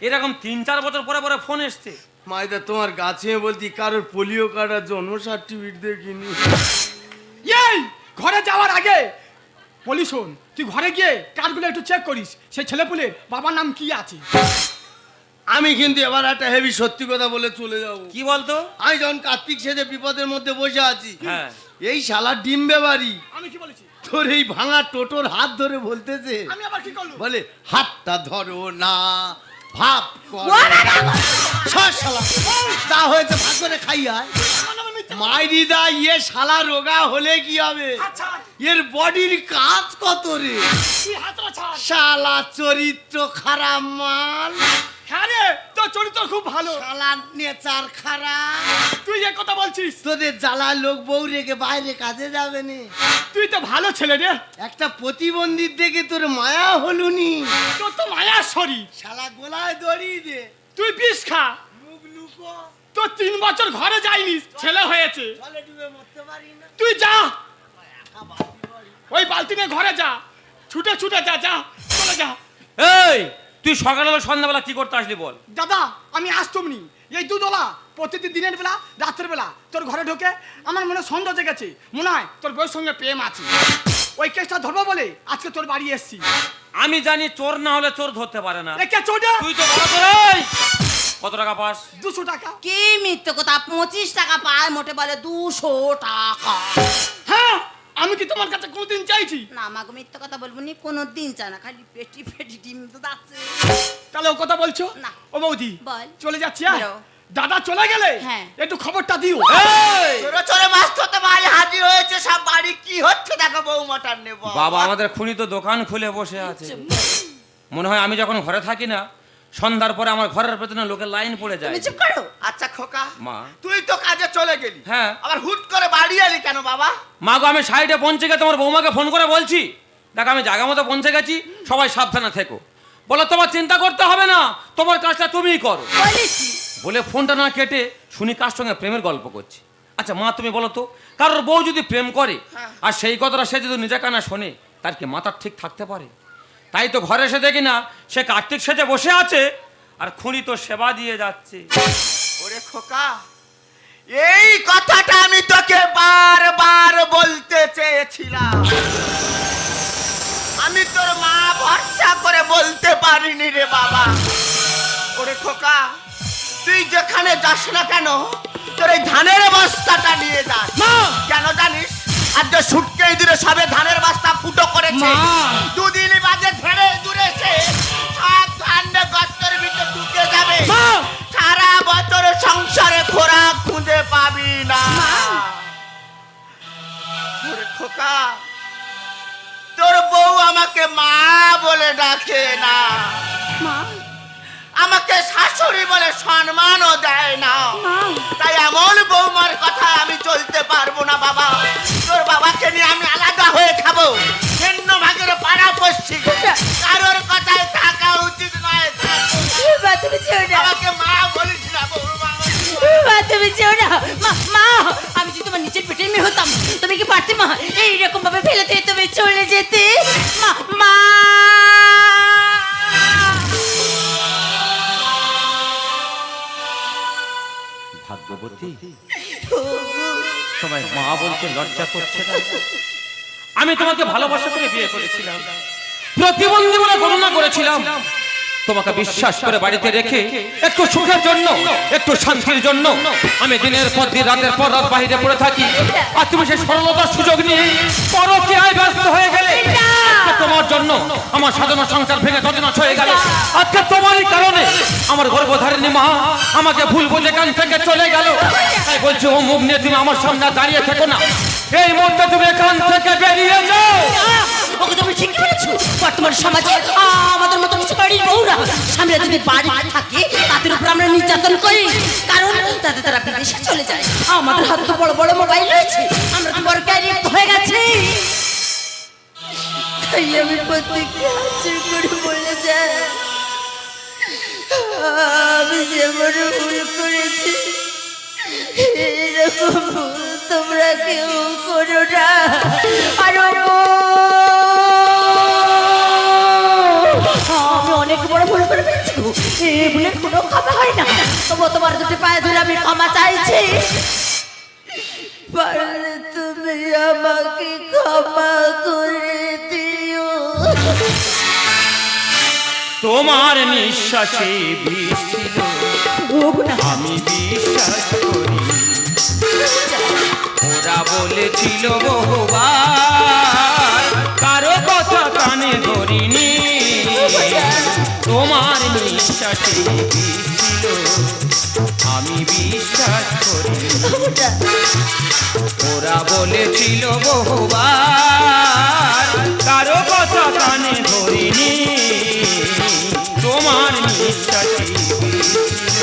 এরকম 3-4 বছর পরে পরে ফোন এসছে। মাইদা তোমার গাছে বলতি কারোর পোলিও কার্ড আর জন্ম সার্টিফিকেট দেখিনি। এই ঘরে যাওয়ার আগে বলি শোন, তুই ঘরে গিয়ে কার্ডগুলো একটু চেক করিস, সেই ছেলেপুলের বাবার নাম কি আছে। আমি কিন্তু এবার একটা হেভি সত্যি কথা বলে চলে যাব। কি বলতো? আমি যখন কার্তিক সেজে বিপদের মধ্যে বসে আছি, হ্যাঁ। এই শালা ডিম্বে বাড়ি আমি কি বলেছি? তোর এই ভাঙা টোটোর হাত ধরে বলতেছে, আমি আবার কি করলো? বলে হাতটা ধরো না, ভাব করো ও না। বাবা! সর শালা, তা হয়েছে ভাগ করে খাই আয়। আমার নামে মিথ্যে- মাইরিদা ইয়ে শালা রোগা হলে কি হবে? আচ্ছা এর বডির কাজ কত রে? তুই হাতটা ছাড়। শালা চরিত্র খারাপ মাল, হ্যাঁ রে, তোর চরিত্র খুব ভালো। শালা নেচার খারাপ। তুই এ কথা বলছিস? তোদের জ্বালা লোক বউ রেখে বাইরে কাজে যাবে নি। তুই তো ভালো ছেলে রে, একটা প্রতিবন্ধীর দেখে তোর মায়া হলুনি। তোর তো মায়ার শরীর। শালা গোলায় দড়ি দে, তুই বিষ খা। মুখ লুকো, তোর 3 বছর ঘরে যায়নি, ছেলে হয়েছে। জলে ডুবে মরতে পারি না। তুই যা, ওই বালতি নিয়ে ঘরে যা, ছুটে ছুটে যা, যা চলে যা। এই তুই সকালবেলা সন্ধ্যাবেলা কি করতে আসলি বল? দাদা আমি আসতুমনি, এই দুধওয়ালা প্রতিদিন দিনের বেলা রাত্রের বেলা তোর ঘরে ঢোকে, আমার মনে সন্দেহ জেগেছে, মনে হয় তোর বউয়ের সঙ্গে প্রেম আছে। ওই কেসটা ধরবো বলে আজকে তোর বাড়ি এসছি। আমি জানি চোর না হলে চোর ধরতে পারে না। এ কে চোটা? তুই তো বড় চোর। এই, কত টাকা পাস? 200 টাকা। কি মিথ্যে কথা, 25 টাকা পায়, মোটে বলে 200 টাকা। হ্যাঁ, আমি কি তোমার কাছে কোনোদিন চাইছি? না আমাকে মিথ্যে কথা বলবো নি, কোনো দিন চায় না, খালি পেটি পেটি ডিম তো যাচ্ছে। তাহলে ও কথা বলছো? না। ও বৌদি বল। চলে যাচ্ছি। হ্যাঁ? বেরো। দাদা চলে গেলে হ্যাঁ। একটু খবরটা দিও। এই! চোরে চোরে মাছ তো ভাই হাজির হয়েছে, সব বাড়ি কি হচ্ছে দেখো, বৌমাটার নেব। বাবা আমাদের খুনি তো দোকান খুলে বসে আছে। মনে হয় আমি যখন ঘরে থাকি না, সন্ধ্যার পরে আমার ঘরের পেছনে লোকের লাইন পড়ে যায়। তুমি চুপ করো। আচ্ছা খোকা, মা। তুই তো কাজে চলে গেলি, হ্যাঁ। আবার হুট করে বাড়ি এলি কেন বাবা? মা গো, আমি সাইডে পৌঁছে গিয়ে তোমার বৌমাকে ফোন করে বলছি, দেখ আমি জায়গা মতো পৌঁছে গেছি, সবাই সাবধানে থেকো। বলো তোমার চিন্তা করতে হবে না, তোমার কাজটা তুমিই করো। বলেছি। বলে ফোনটা না কেটে শুনি কার সঙ্গে প্রেমের গল্প করছি। আচ্ছা মা তুমি বলো তো, কারোর বউ যদি প্রেম করে আর সেই কথাটা সে যদি নিজে কানা শোনে, তার কি মাথা ঠিক থাকতে পারে? তাই তো ঘরে এসে দেখি না সে কার্তিক সেজে বসে আছে আর খুনি তো সেবা দিয়ে যাচ্ছে। ওরে খোকা, এই কথাটা আমি তোকে বারবার বলতে চেয়েছিলাম, আমি তোর মা ভরসা করে বলতে পারিনি রে বাবা। ওরে খোকা, তুই যেখানে যাস না কেন, তোর এই ধানের বস্তাটা নিয়ে যাস। কেন জানিস? আর যে সুটকে দূরে সবে ধানের বস্তা ফুটো করেছে, দুদিন বাদে ঝেড়ে দূরেছে, সব ধান গর্তের ভিতরে ঢুকে যাবে, সারা বছর সংসারে খোরাক খুঁজে পাবি না। ওরে খোকা, তোর বউ আমাকে মা বলে ডাকে না, আমাকে শাশুড়ি বলে সম্মানও দেয় না, তাই এমন বৌমার কথা আমি চলতে পারবো না বাবা, তোর বাবাকে নিয়ে আমি আলাদা হয়ে খাবো। ভিন্ন ভাগের পাড়া পড়ছি, কারোর কথায় থাকা উচিত নয়। মা তুমি যেও না, আমাকে মা বলিস না, বৌমা বলিস না। মা তুমি যেও না। মা আমি যদি তোমার নিচের পেটের মেয়ে হতাম, তুমি কি পারতে মা এইরকম ভাবে ফেলে দিয়ে তুমি চলে যেতে? মা ভাগ্যবতী, তোমায় মা বলতে লজ্জা করছে না? আমি তোমাকে ভালোবাসা করে বিয়ে করেছিলাম, প্রতিবন্ধী বলে গণনা করেছিলাম। তোমাকে বিশ্বাস করে বাড়িতে রেখে একটু সুখের জন্য, একটু শান্তির জন্য আমি দিনের পর দিন, রাতের পর রাত বাইরে পড়ে থাকি। আর তুমি সেই সরলতার সুযোগ নিয়ে পরকীয়ায় ব্যস্ত হয়ে গেলে। তোমার জন্য আমার সাজানো সংসার ভেঙে তছনছ হয়ে গেল। আজকে তোমারই কারণে আমার গর্ভধারিণী মা আমাকে ভুল বুঝে কান থেকে চলে গেল। তাই বলছি, ও মুখ নিয়ে তুমি আমার সামনে দাঁড়িয়ে থেকো না, এই মুহূর্তে তুমি এখান থেকে বেরিয়ে যাও। ওকে তুমি ঠিকই বলেছো। বর্তমান সমাজে আমাদের মতো কিছু বাড়ির বউরা স্বামীরা যদি বাড়ি থাকে তাদের উপর আমরা নির্যাতন করি, কারণ তারা বিদেশে চলে যায়। আমাদের হাতে তো বড় বড় মোবাইল রয়েছে, আমরা তো বড় ক্যারিয়ার হয়ে গেছি। তাই আমি প্রত্যেককে হাজির করে বলে যাই, আমি যেমন ভুল করেছি এরকম ভুল তোমরা কেউ করো না। আর আমি অনেক বড় ভুল করে ফেলেছি, এই ভুলের কোনো ক্ষমা হয় না। তবু তোমার দুটি পায়ে ধরে আমি ক্ষমা চাইছি। পারলে তুমি আমাকে ক্ষমা করে দিও। তোমার নিঃশ্বাসে বিষ ছিল, আমি বিশ্বাস করি। ওরা বলেছিল বহুবার, কারো কথা কানে ধরিনি। তোমার নিঃশ্বাসে বিষ ছিল, আমি বিশ্বাস করি। ওরা বলেছিল বহুবার, কারো কথা কানে ধরিনি। তোমার নিঃশ্বাসে বিষ ছিল,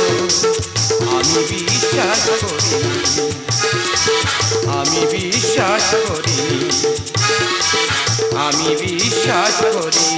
আমি বিশ্বাস করি। আমি বিশ্বাস করি, আমি বিশ্বাস করি।